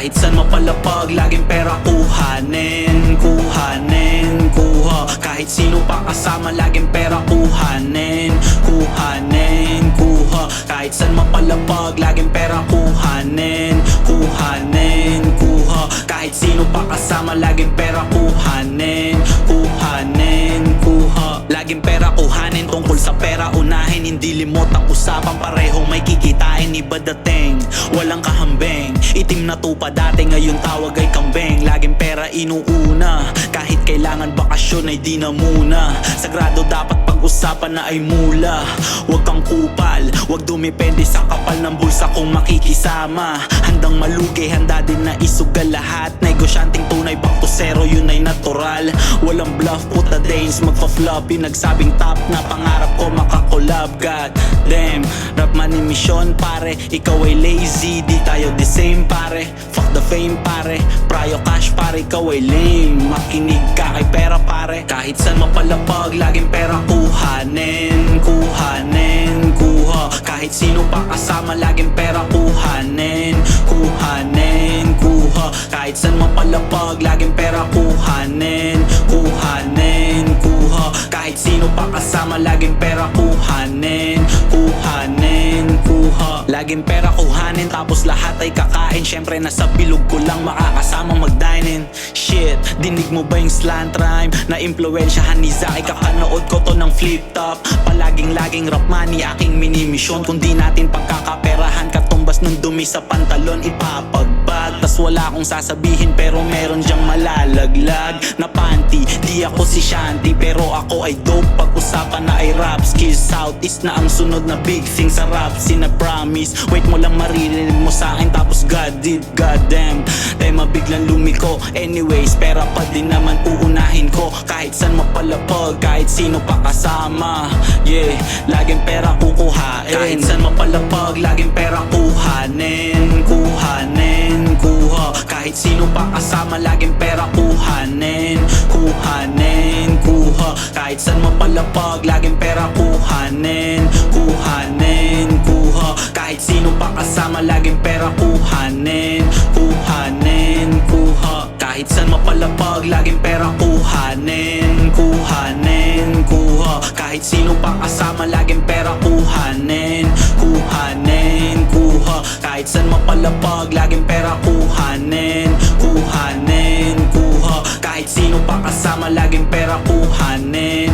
Kahit saan mapalapag, laging pera kuhanin. Kuhanin, kuha. Kahit sino pa kasama, laging pera kuhanin. Kuhanin, kuha. Kahit saan mapalapag, laging pera kuhanin. Kuhanin, kuha. Kahit sino pa kasama, laging pera kuhanin. Kuhanin, kuha. Laging pera kuhanin, tungkol sa pera unahin. Hindi limot ang usapan, parehong may kikitain. Iba dating, walang kahambing. Itim na tupa dati, ngayon tawag ay kambing. Laging pera inuuna, kahit kailangan bakasyon ay di na muna. Sagrado dapat pag-usapan na ay mula. Huwag kang kupal, huwag dumipende sa kapal ng bulsa kung makikisama. Handang malugi, handa din na isugal lahat. Negosyanteng tunay, back to zero, yun ay natural. Walang bluff, puta days, magpa-flop. Pinagsabing top na pangarap ko makakolab. God damn, rap man ni misyon pare. Ikaw ay lazy, di tayo the same pare. Fuck the fame pare, prayo cash pare. Ikaw ay lame, makinig ka kay pera pare. Kahit saan mapalapag, laging pera kuhanin. Kuhanin, kuha. Kahit sino pa kasama, laging pera kuhanin. Kuhanin, kuha. Kahit saan mapalapag, laging pera kuhanin. Kuhanin, kuha. Kahit sino pa kasama, laging pera kuhanin. Kuhanin, kuha. Laging pera kuhanin, tapos lahat ay kakain. Syempre nasa bilog ko lang makakasama mag-dine-in. Shit, dinig mo ba yung slant rhyme? Na-impluensyahan ni Zaki, kakanood ko to ng flip top. Palaging-laging rap money, aking mini-mission. Kung di natin pagkakaperahan, katumbas ng dumi sa pantalon, ipapagbag. Tas wala akong sasabihin, pero meron dyang malalaglag na panty. Di ako si Shanty, pero ako ay dope. Pag-usapan na ay rap skills, Southeast na ang sunod na big thing sa rap. Sina-promise, wait mo lang maririnig mo sa akin. Tapos God did, goddamn, tema biglang lumiko. Anyways, pera pa din naman uunahin ko. Kahit saan mapalapag, kahit sino pa kasama. Yeah, laging pera kukuhain. Kahit saan mapalapag, laging pera kuhanin. Kuhanin, kuha. Kahit sino pa kasama, laging pera kuhanin. Kuhanin, kuha. Kahit saan mapalapag, laging pera kuhanin. Kuhanin, kuha. Kahit sino pa kasama, laging pera kuhanin. Kuhanin, kuha. Kahit saan mapalapag, laging pera kuhanin. Kuhanin, kuha. Kahit sino pa kasama, laging pera kuhanin. Kuhanin, kuha. Kahit saan mapalapag, laging pera kuhanin. Kuhanin, kuha. Kahit sino pa kasama, laging pera kuhanin.